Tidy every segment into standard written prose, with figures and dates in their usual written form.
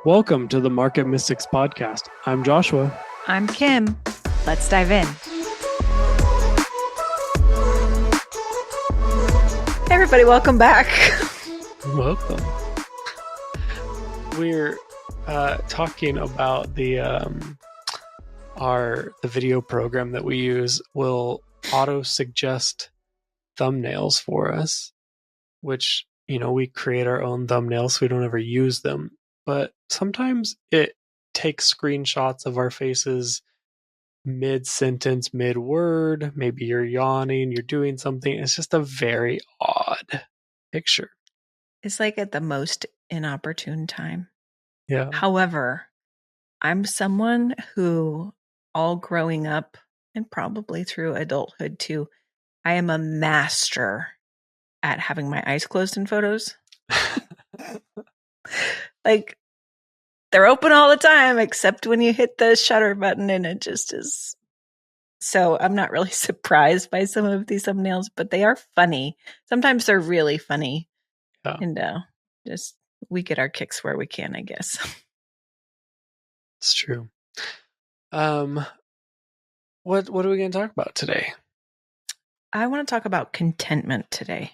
Welcome to the Market Mystics podcast. I'm Joshua. I'm Kim. Let's dive in. Hey everybody, welcome back. Welcome. We're talking about the video program that we use will auto suggest thumbnails for us, which we create our own thumbnails so we don't ever use them. But sometimes it takes screenshots of our faces mid-sentence, mid-word. Maybe you're yawning, you're doing something. It's just a very odd picture. It's like at the most inopportune time. Yeah. However, I'm someone who, all growing up and probably through adulthood too, I am a master at having my eyes closed in photos. Like, they're open all the time, except when you hit the shutter button and it just is. So I'm not really surprised by some of these thumbnails, but they are funny. Sometimes they're really funny. Yeah. And just we get our kicks where we can, I guess. It's true. What are we going to talk about today? I want to talk about contentment today.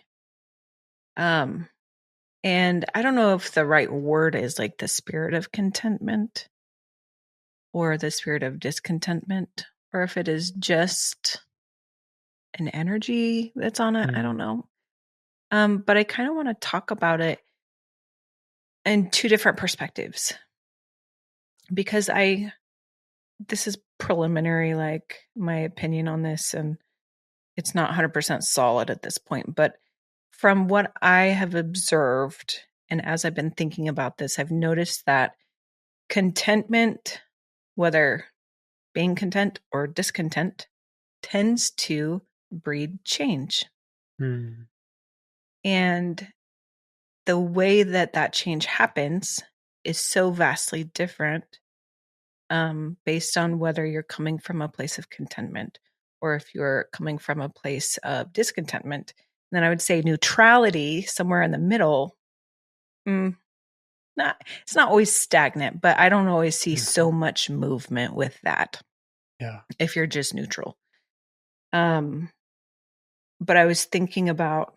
And I don't know if the right word is like the spirit of contentment or the spirit of discontentment, or if it is just an energy that's on it. I don't know. But I kind of want to talk about it in two different perspectives, because this is preliminary, like my opinion on this, and it's not 100% solid at this point, but from what I have observed, and as I've been thinking about this, I've noticed that contentment, whether being content or discontent, tends to breed change. And the way that change happens is so vastly different based on whether you're coming from a place of contentment or if you're coming from a place of discontentment. Then I would say neutrality, somewhere in the middle. It's not always stagnant, but I don't always see so much movement with that. Yeah. If you're just neutral. But I was thinking about,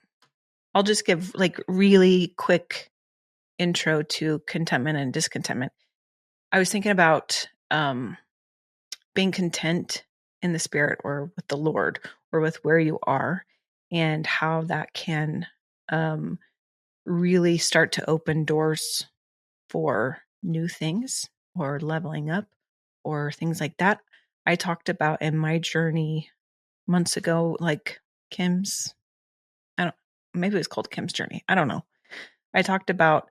I'll just give like really quick intro to contentment and discontentment. I was thinking about being content in the spirit or with the Lord or with where you are, and how that can really start to open doors for new things or leveling up or things like that. I talked about in my journey months ago, like maybe it was called Kim's journey. I don't know. I talked about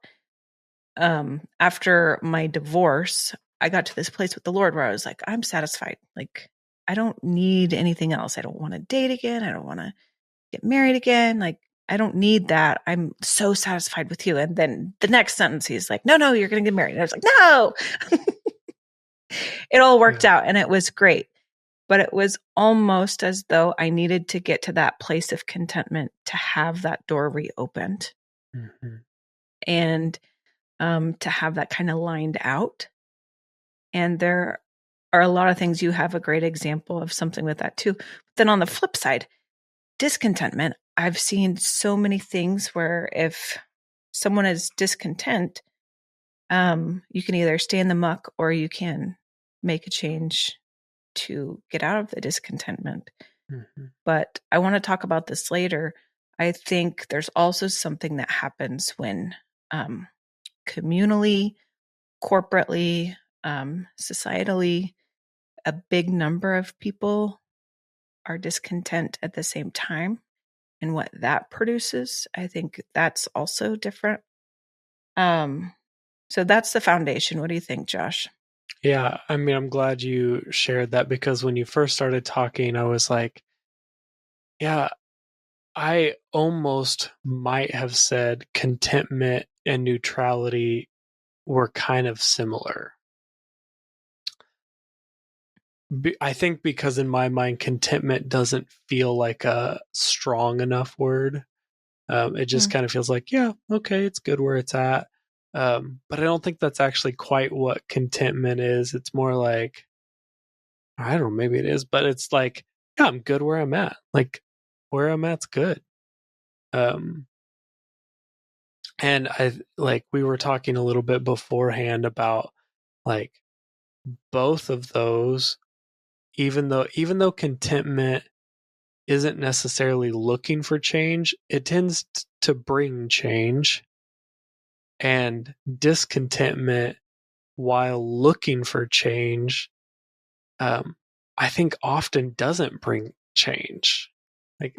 after my divorce, I got to this place with the Lord where I was like, I'm satisfied. Like, I don't need anything else. I don't want to date again. I don't want to get married again. Like, I don't need that. I'm so satisfied with you. And then the next sentence, he's like, no, you're going to get married. And I was like, no. It all worked out and it was great. But it was almost as though I needed to get to that place of contentment to have that door reopened. And to have that kind of lined out. And there are a lot of things. You have a great example of something with that too. But then on the flip side, discontentment, I've seen so many things where if someone is discontent, you can either stay in the muck or you can make a change to get out of the discontentment. But I want to talk about this later. I think there's also something that happens when communally, corporately, societally, a big number of people are discontent at the same time, and what that produces, I think that's also different. So that's the foundation. What do you think, Josh? Yeah, I mean, I'm glad you shared that, because when you first started talking, I was like, yeah, I almost might have said contentment and neutrality were kind of similar. I think because in my mind, contentment doesn't feel like a strong enough word. It just kind of feels like, yeah, okay, it's good where it's at. But I don't think that's actually quite what contentment is. It's more like, I don't know, maybe it is, but it's like, yeah, I'm good where I'm at. Like, where I'm at's good. Um, and we were talking a little bit beforehand about like both of those, even though contentment isn't necessarily looking for change, it tends to bring change. And discontentment, while looking for change, I think often doesn't bring change. Like,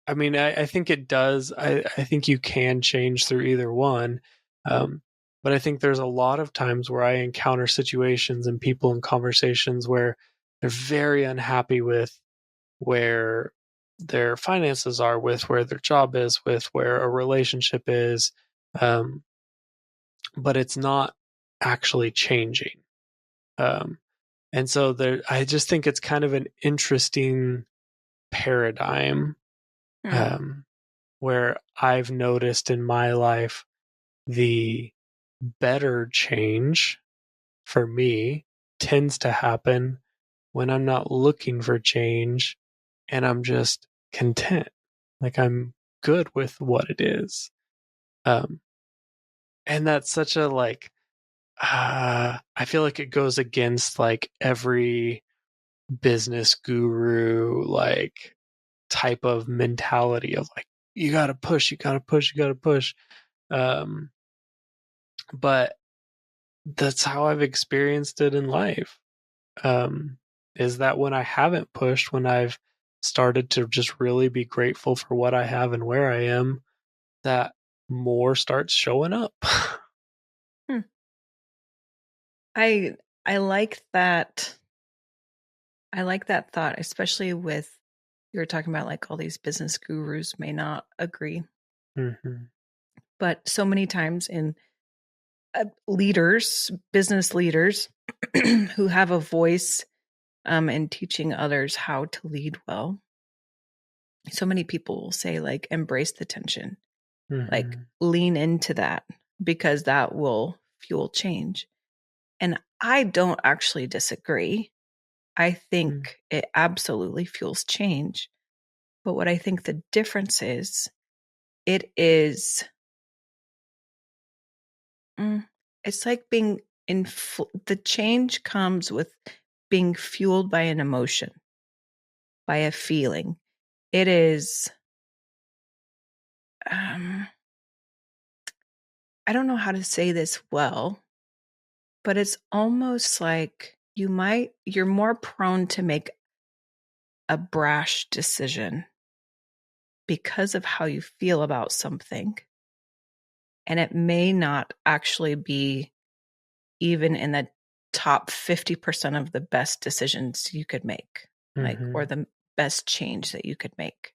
I mean, I think it does. I think you can change through either one. But I think there's a lot of times where I encounter situations and people in conversations where they're very unhappy with where their finances are, with where their job is, with where a relationship is. But it's not actually changing. And so I just think it's kind of an interesting paradigm where I've noticed in my life the better change for me tends to happen when I'm not looking for change and I'm just content. Like I'm good with what it is. And that's such a I feel like it goes against like every business guru type of mentality of like you gotta push, you gotta push, you gotta push. But that's how I've experienced it in life. Is that when I haven't pushed, when I've started to just really be grateful for what I have and where I am, that more starts showing up. I like that. I like that thought, especially with you were talking about like all these business gurus may not agree. Mm-hmm. But so many times in business leaders who have a voice in teaching others how to lead well, so many people will say like embrace the tension, like lean into that because that will fuel change. And I don't actually disagree. I think it absolutely fuels change. But what I think the difference is, it is, it's like being the change comes with being fueled by an emotion, by a feeling. It is, I don't know how to say this well, but it's almost like you're more prone to make a brash decision because of how you feel about something. And it may not actually be even in the top 50% of the best decisions you could make, like, or the best change that you could make.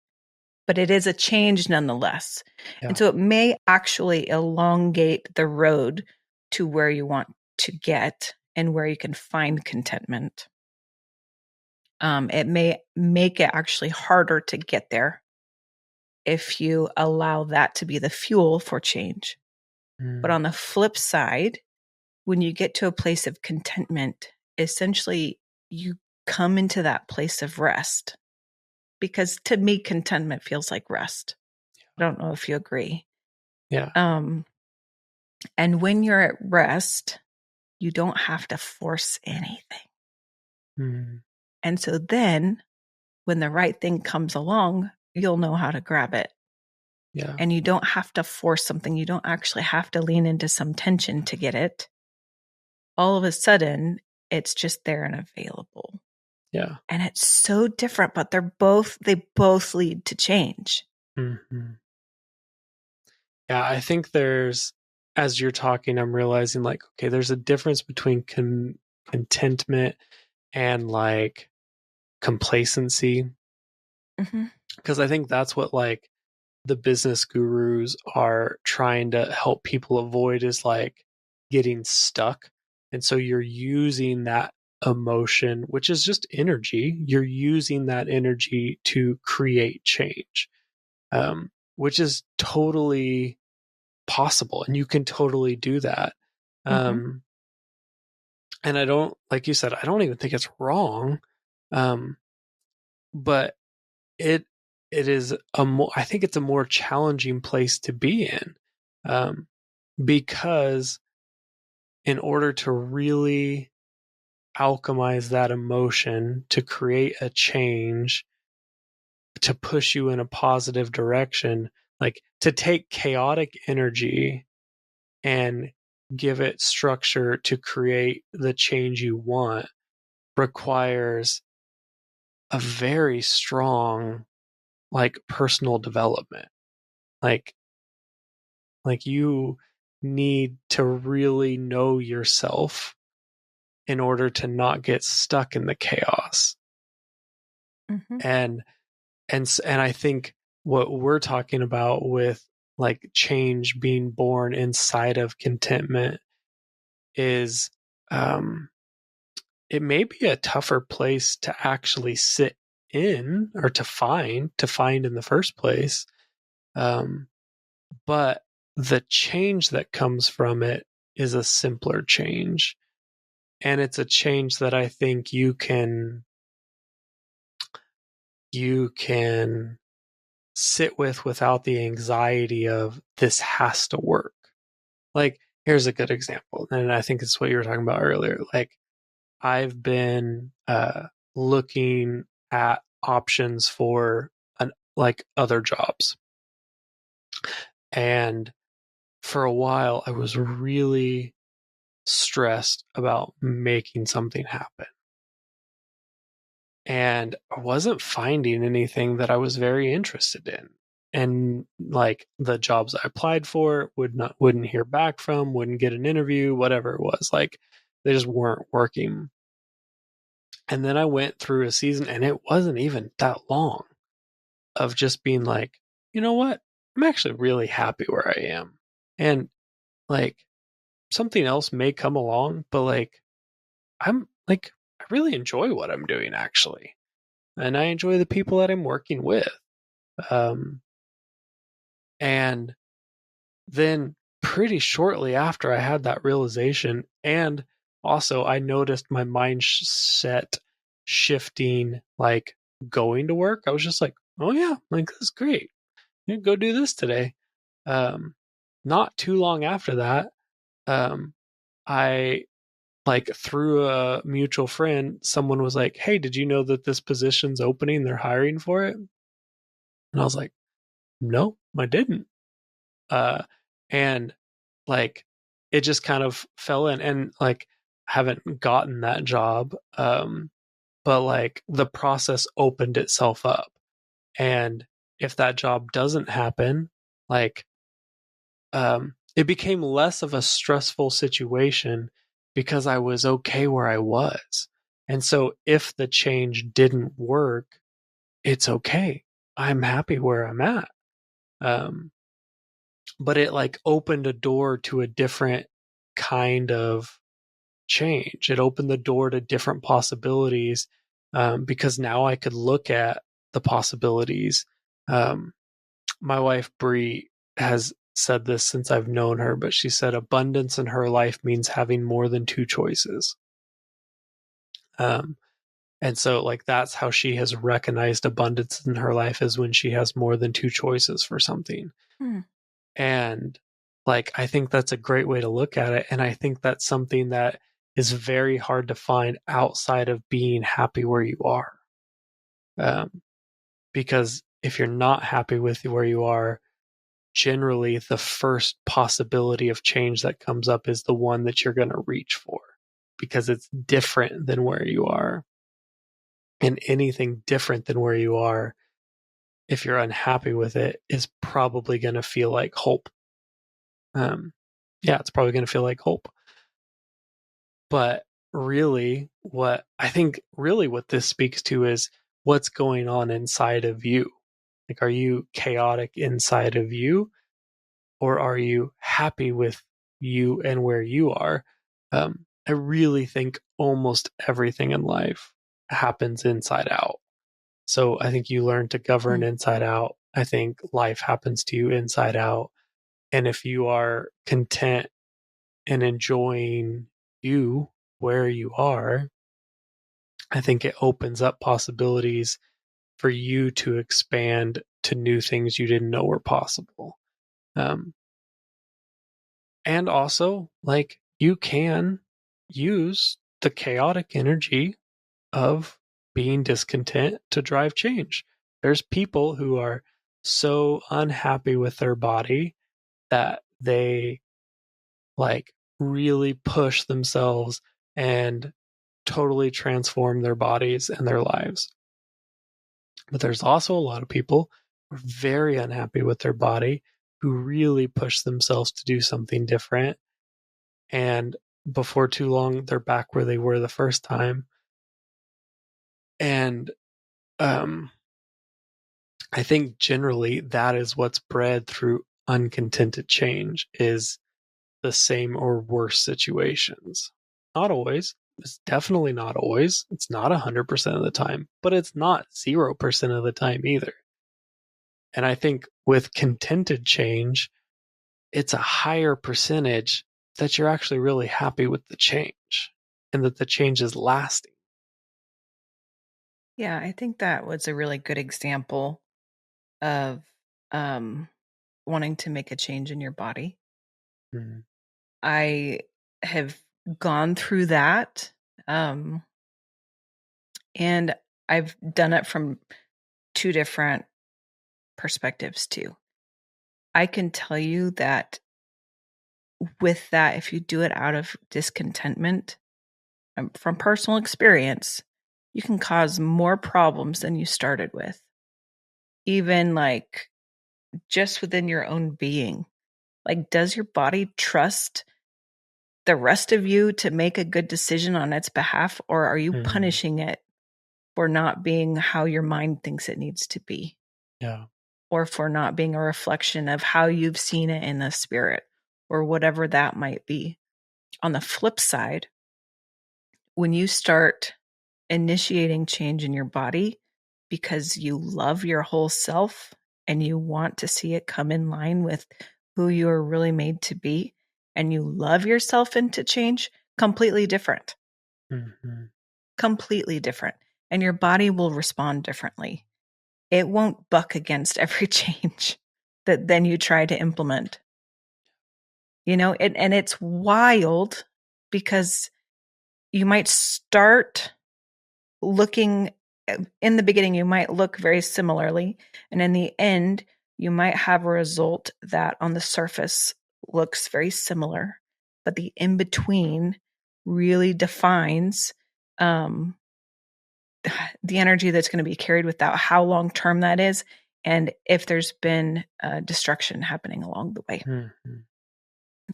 But it is a change nonetheless. Yeah. And so it may actually elongate the road to where you want to get and where you can find contentment. It may make it actually harder to get there if you allow that to be the fuel for change. But on the flip side, when you get to a place of contentment, essentially you come into that place of rest. Because to me, contentment feels like rest. I don't know if you agree. Yeah. And when you're at rest, you don't have to force anything. And so then when the right thing comes along, you'll know how to grab it. Yeah. And you don't have to force something. You don't actually have to lean into some tension to get it. All of a sudden, it's just there and available. Yeah. And it's so different, but they both lead to change. Mm-hmm. Yeah, I think as you're talking, I'm realizing like, okay, there's a difference between contentment and like complacency. Because I think that's what like the business gurus are trying to help people avoid is like getting stuck. And so you're using that emotion, which is just energy. You're using that energy to create change, which is totally possible, and you can totally do that. And I don't, like you said, I don't even think it's wrong. But it is I think it's a more challenging place to be in, because in order to really alchemize that emotion, to create a change, to push you in a positive direction, like to take chaotic energy and give it structure to create the change you want, requires a very strong, like, personal development. Like you need to really know yourself in order to not get stuck in the chaos. And I think what we're talking about with like change being born inside of contentment is, it may be a tougher place to actually sit in, or to find in the first place. But the change that comes from it is a simpler change. And it's a change that I think you can sit with without the anxiety of this has to work. Like, here's a good example, and I think it's what you were talking about earlier. Like, I've been looking at options for like other jobs, and for a while I was really stressed about making something happen. And I wasn't finding anything that I was very interested in. And like the jobs I applied for wouldn't hear back from, wouldn't get an interview, whatever it was. Like, they just weren't working. And then I went through a season, and it wasn't even that long, of just being like, you know what? I'm actually really happy where I am. And like, something else may come along, but like, I'm like, I really enjoy what I'm doing, actually. And I enjoy the people that I'm working with. And then pretty shortly after I had that realization, and also I noticed my mindset shifting, like going to work. I was just like, oh yeah, like this is great. You go do this today. Not too long after that, I, like, through a mutual friend, someone was like, hey, did you know that this position's opening? They're hiring for it. And I was like, no, I didn't. And like, it just kind of fell in, and like, I haven't gotten that job. But like, the process opened itself up. And if that job doesn't happen, like, it became less of a stressful situation because I was okay where I was. And so if the change didn't work, it's okay. I'm happy where I'm at. But it like opened a door to a different kind of change. It opened the door to different possibilities, because now I could look at the possibilities. My wife, Bree, has said this since I've known her, but she said abundance in her life means having more than two choices. And so, like, that's how she has recognized abundance in her life, is when she has more than two choices for something. And like, I think that's a great way to look at it. And I think that's something that is very hard to find outside of being happy where you are. Because if you're not happy with where you are, generally the first possibility of change that comes up is the one that you're going to reach for, because it's different than where you are. And anything different than where you are, if you're unhappy with it, is probably going to feel like hope. It's probably going to feel like hope. But really, what this speaks to is what's going on inside of you. Like, are you chaotic inside of you, or are you happy with you and where you are? I really think almost everything in life happens inside out. So I think you learn to govern inside out. I think life happens to you inside out. And if you are content and enjoying you where you are, I think it opens up possibilities for you to expand to new things you didn't know were possible. And also, like, you can use the chaotic energy of being discontent to drive change. There's people who are so unhappy with their body that they like really push themselves and totally transform their bodies and their lives. But there's also a lot of people who are very unhappy with their body who really push themselves to do something different. And before too long, they're back where they were the first time. And I think generally that is what's bred through uncontented change is the same or worse situations. Not always. It's definitely not always. It's not 100% of the time, but it's not 0% of the time either. And I think with contented change, it's a higher percentage that you're actually really happy with the change and that the change is lasting. Yeah, I think that was a really good example of wanting to make a change in your body. Mm-hmm. I have gone through that, and I've done it from two different perspectives too. I can tell you that with that, if you do it out of discontentment, from personal experience, you can cause more problems than you started with. Even like just within your own being. Like, does your body trust the rest of you to make a good decision on its behalf, or are you punishing it for not being how your mind thinks it needs to be? Yeah. Or for not being a reflection of how you've seen it in the spirit, or whatever that might be. On the flip side, when you start initiating change in your body because you love your whole self and you want to see it come in line with who you are really made to be, and you love yourself into change, completely different. Mm-hmm. Completely different. And your body will respond differently. It won't buck against every change that then you try to implement. You know, and it's wild because you might start looking in the beginning, you might look very similarly. And in the end, you might have a result that on the surface looks very similar, but the in between really defines the energy that's going to be carried with that, how long term that is, and if there's been destruction happening along the way. Mm-hmm.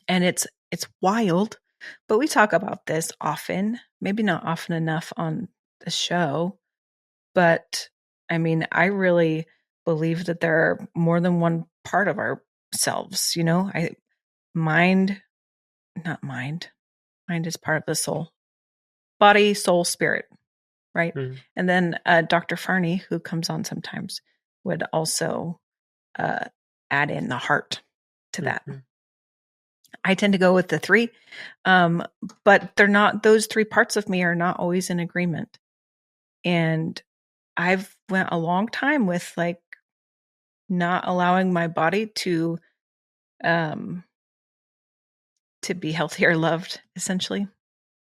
And it's wild, but we talk about this often, maybe not often enough on the show. But I mean, I really believe that there are more than one part of ourselves, you know. Mind is part of the soul. Body, soul, spirit, right? Mm-hmm. And then Dr. Farney, who comes on sometimes, would also add in the heart to that. Mm-hmm. I tend to go with the three, but they're not, those three parts of me are not always in agreement. And I've went a long time with like not allowing my body to be healthy or loved, essentially,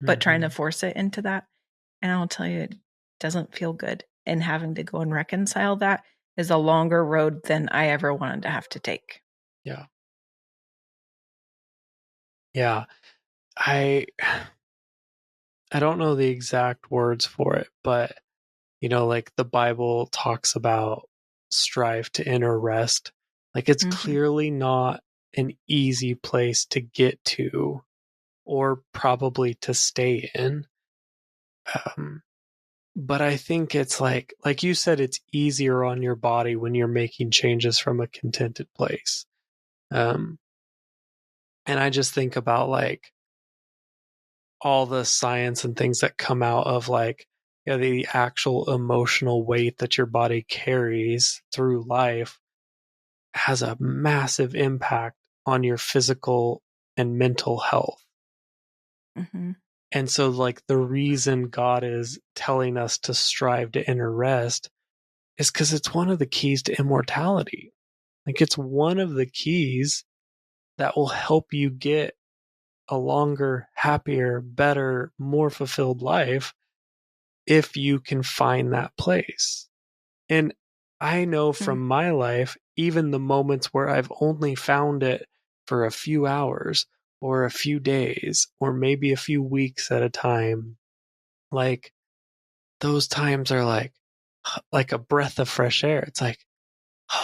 but trying to force it into that. And I'll tell you, it doesn't feel good. And having to go and reconcile that is a longer road than I ever wanted to have to take. Yeah. Yeah. I don't know the exact words for it, but you know, like the Bible talks about strife to inner rest. Like it's clearly not an easy place to get to or probably to stay in. But I think it's like you said, it's easier on your body when you're making changes from a contented place. And I just think about like all the science and things that come out of like, yeah, the actual emotional weight that your body carries through life has a massive impact on your physical and mental health. Mm-hmm. And so, like, the reason God is telling us to strive to enter rest is because it's one of the keys to immortality. Like, it's one of the keys that will help you get a longer, happier, better, more fulfilled life if you can find that place. And I know from my life, even the moments where I've only found it for a few hours or a few days or maybe a few weeks at a time, like those times are like a breath of fresh air. It's like,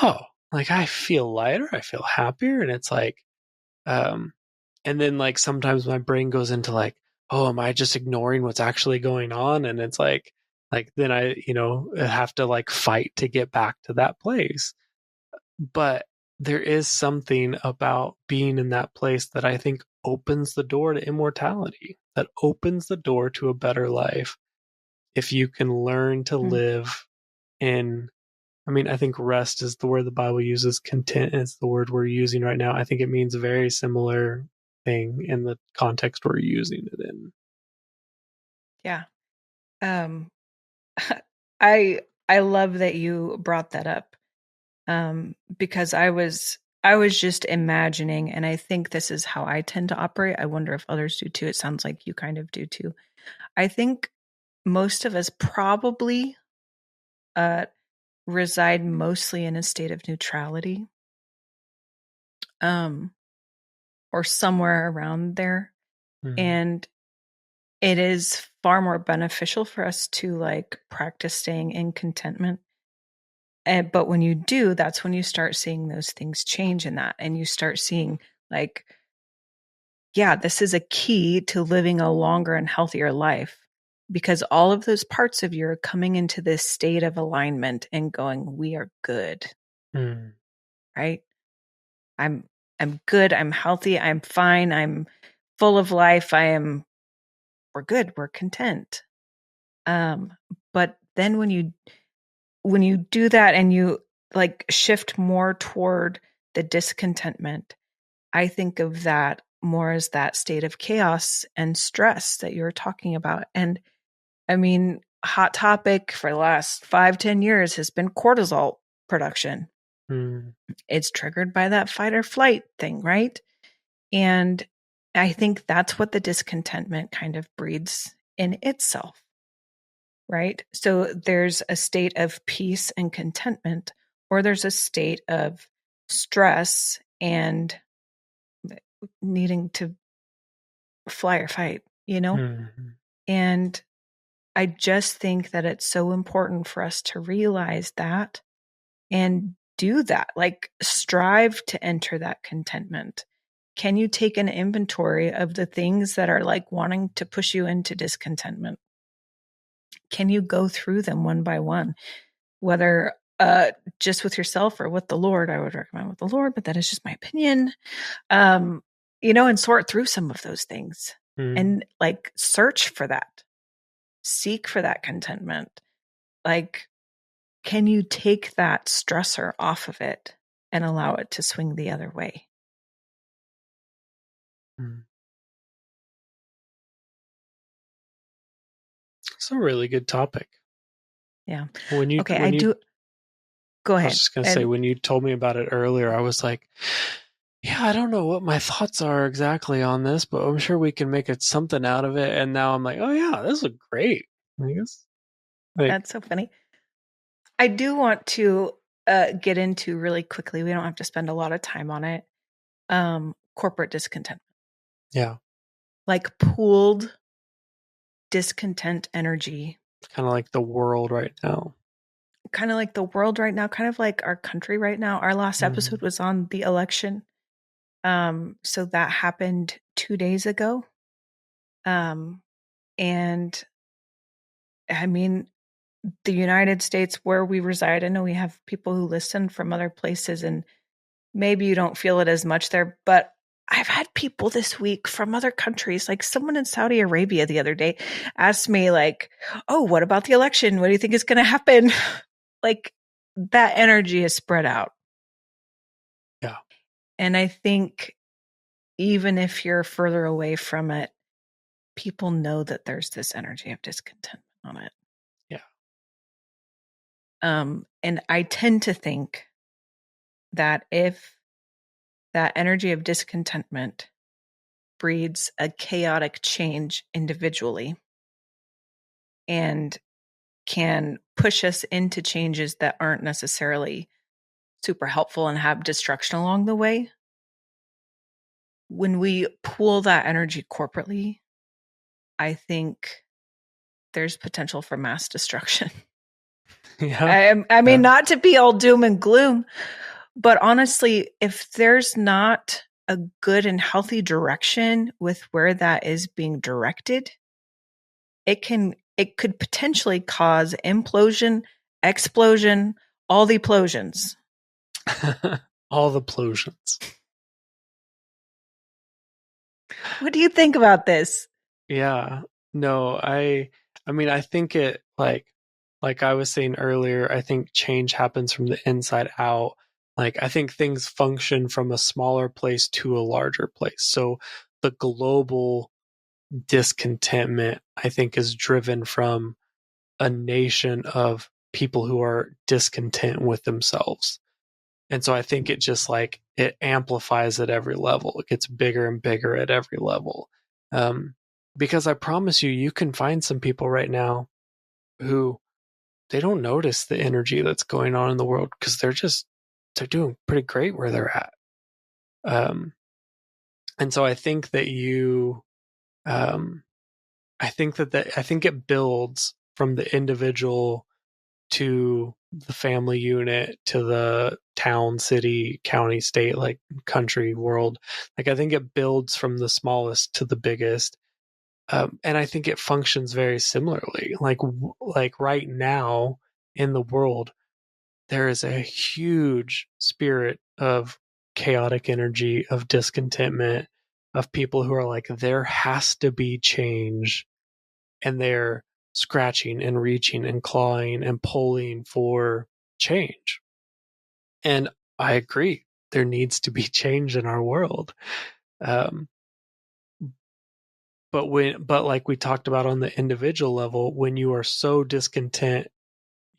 oh, like I feel lighter, I feel happier, and it's like, um, and then like sometimes my brain goes into like, oh, am I just ignoring what's actually going on? And it's like then I, have to like fight to get back to that place. But there is something about being in that place that I think opens the door to immortality, that opens the door to a better life if you can learn to live in. I mean, I think rest is the word the Bible uses. Content is the word we're using right now. I think it means a very similar thing in the context we're using it in. Yeah. I love that you brought that up. Because I was just imagining, and I think this is how I tend to operate. I wonder if others do too. It sounds like you kind of do too. I think most of us probably reside mostly in a state of neutrality, or somewhere around there. Mm-hmm. And it is far more beneficial for us to like practice staying in contentment. But when you do, that's when you start seeing those things change in that. And you start seeing like, yeah, this is a key to living a longer and healthier life, because all of those parts of you are coming into this state of alignment and going, we are good. Right? I'm good. I'm healthy. I'm fine. I'm full of life. We're good. We're content. But then when you do that and you like shift more toward the discontentment, I think of that more as that state of chaos and stress that you're talking about. And I mean, hot topic for the last 5-10 years has been cortisol production. It's triggered by that fight or flight thing, right? And I think that's what the discontentment kind of breeds in itself, right? So there's a state of peace and contentment, or there's a state of stress and needing to fly or fight, And I just think that it's so important for us to realize that and do that, like strive to enter that contentment. Can you take an inventory of the things that are like wanting to push you into discontentment? Can you go through them one by one, whether just with yourself or with the Lord? I would recommend with the Lord, but that is just my opinion. And sort through some of those things and like search for that, seek for that contentment. Like, can you take that stressor off of it and allow it to swing the other way? It's a really good topic. Yeah. Go ahead. I was just going to say, when you told me about it earlier, I was like, yeah, I don't know what my thoughts are exactly on this, but I'm sure we can make something out of it. And now I'm like, oh yeah, this is great. I guess. That's so funny. I do want to get into really quickly, we don't have to spend a lot of time on it, corporate discontentment. Yeah. Like pooled discontent energy. Kind of like the world right now. Kind of like the world right now, kind of like our country right now. Our last episode was on the election. So that happened 2 days ago. And I mean, the United States where we reside, I know we have people who listen from other places and maybe you don't feel it as much there, but I've had people this week from other countries, like someone in Saudi Arabia the other day asked me like, oh, what about the election? What do you think is going to happen? Like that energy is spread out. Yeah. And I think even if you're further away from it, people know that there's this energy of discontentment on it. Yeah. And I tend to think that if that energy of discontentment breeds a chaotic change individually and can push us into changes that aren't necessarily super helpful and have destruction along the way, when we pool that energy corporately, I think there's potential for mass destruction. Yeah. I mean, Yeah. not to be all doom and gloom, but honestly, if there's not a good and healthy direction with where that is being directed, it could potentially cause implosion, explosion, all the implosions. All the plosions. What do you think about this? Yeah. No, I mean I think it like I was saying earlier, I think change happens from the inside out. Like I think things function from a smaller place to a larger place. So the global discontentment I think is driven from a nation of people who are discontent with themselves. And so I think it just like it amplifies at every level. It gets bigger and bigger at every level. Um, because I promise you, you can find some people right now who they don't notice the energy that's going on in the world because they're doing pretty great where they're at. Um, and so I think that um, I think it builds from the individual to the family unit to the town, city, county, state, like country, world. Like I think it builds from the smallest to the biggest, and I think it functions very similarly. Like right now in the world, there is a huge spirit of chaotic energy, of discontentment, of people who are like there has to be change, and they're scratching and reaching and clawing and pulling for change. And I agree, there needs to be change in our world. Um, but like we talked about on the individual level, when you are so discontent,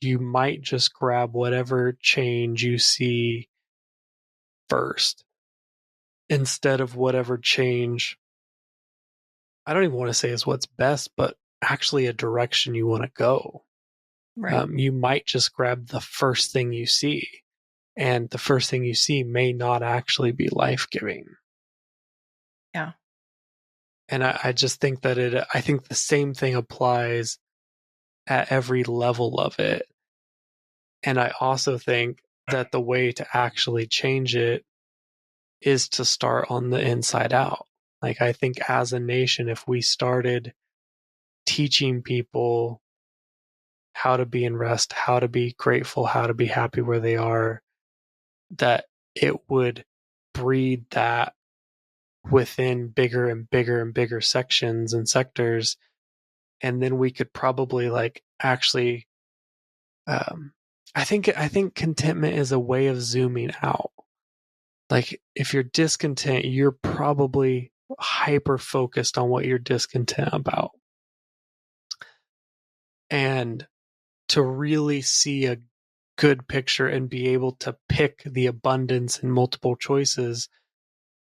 you might just grab whatever change you see first instead of whatever change I don't even want to say is what's best, but actually a direction you want to go. Right. You might just grab the first thing you see, and the first thing you see may not actually be life-giving. Yeah. And I just think that I think the same thing applies at every level of it. And I also think that the way to actually change it is to start on the inside out. Like, I think as a nation, if we started teaching people how to be in rest, how to be grateful, how to be happy where they are, that it would breed that within bigger and bigger and bigger sections and sectors. And then we could probably like actually um, I think contentment is a way of zooming out. Like if you're discontent, you're probably hyper focused on what you're discontent about. And to really see a good picture and be able to pick the abundance and multiple choices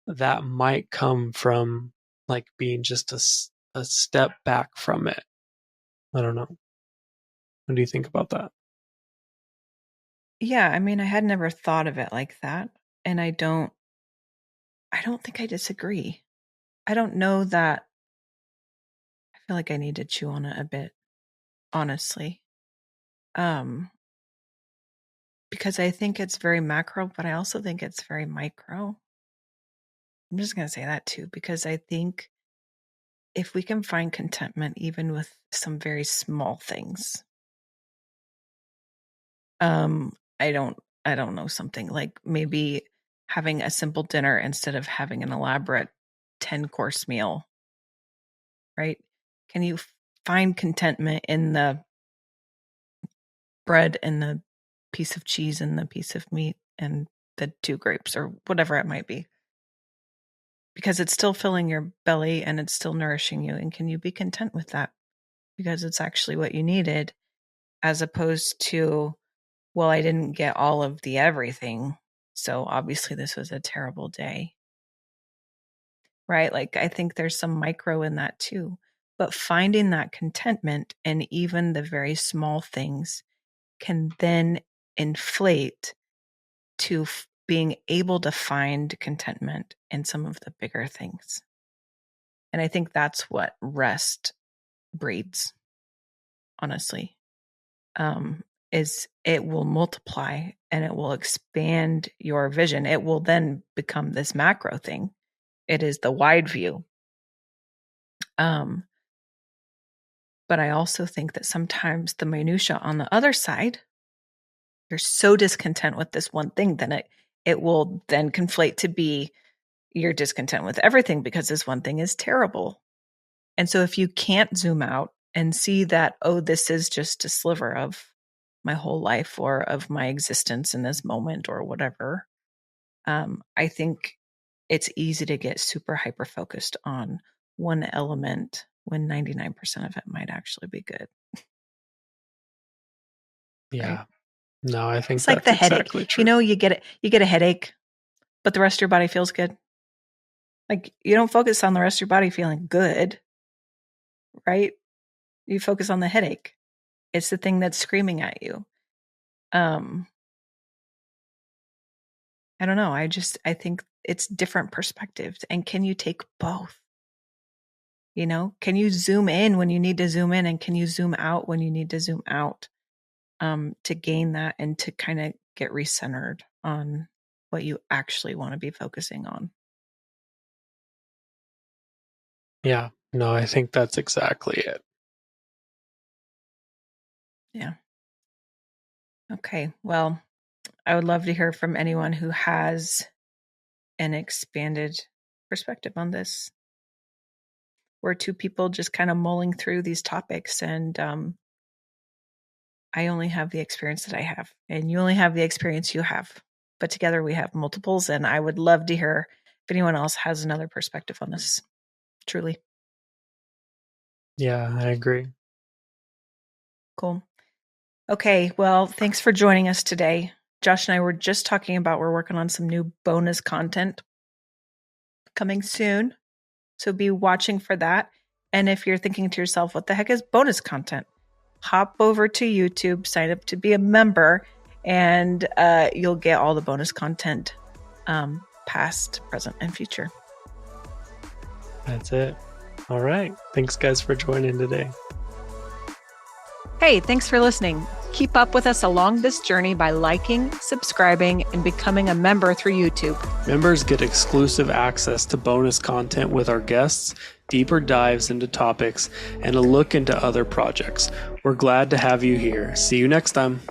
that might come from like being just a step back from it. I don't know. What do you think about that? Yeah, I mean, I had never thought of it like that, and I don't think I disagree. I don't know that I feel like I need to chew on it a bit, honestly. Um, because I think it's very macro, but I also think it's very micro. I'm just going to say that too, because I think if we can find contentment even with some very small things, um, I don't I don't know, something like maybe having a simple dinner instead of having an elaborate 10-course meal, right? Can you find contentment in the bread and the piece of cheese and the piece of meat and the 2 grapes or whatever it might be. Because it's still filling your belly and it's still nourishing you. And can you be content with that? Because it's actually what you needed, as opposed to, well, I didn't get all of the everything, so obviously this was a terrible day. Right? Like, I think there's some micro in that too. But finding that contentment in even the very small things can then inflate to being able to find contentment in some of the bigger things. And I think that's what rest breeds, honestly, is it will multiply and it will expand your vision. It will then become this macro thing. It is the wide view. But I also think that sometimes the minutia on the other side, you're so discontent with this one thing, then it will then conflate to be you're discontent with everything because this one thing is terrible. And so if you can't zoom out and see that, oh, this is just a sliver of my whole life or of my existence in this moment or whatever, I think it's easy to get super hyper focused on one element when 99% of it might actually be good. Yeah. Right? No, I think it's like the headache. Exactly true. You know, you get a headache, but the rest of your body feels good. Like, you don't focus on the rest of your body feeling good, right? You focus on the headache. It's the thing that's screaming at you. I don't know. I think it's different perspectives. And can you take both? You know, can you zoom in when you need to zoom in, and can you zoom out when you need to zoom out, to gain that and to kind of get recentered on what you actually want to be focusing on? Yeah, no, I think that's exactly it. Yeah. Okay. Well, I would love to hear from anyone who has an expanded perspective on this. We're 2 people just kind of mulling through these topics, and I only have the experience that I have, and you only have the experience you have. But together we have multiples, and I would love to hear if anyone else has another perspective on this. Truly. Yeah, I agree. Cool. Okay, well, thanks for joining us today. Josh and I were just talking about we're working on some new bonus content coming soon. So be watching for that. And if you're thinking to yourself, what the heck is bonus content? Hop over to YouTube, sign up to be a member, and you'll get all the bonus content, past, present, and future. That's it. All right. Thanks, guys, for joining today. Hey, thanks for listening. Keep up with us along this journey by liking, subscribing, and becoming a member through YouTube. Members get exclusive access to bonus content with our guests, deeper dives into topics, and a look into other projects. We're glad to have you here. See you next time.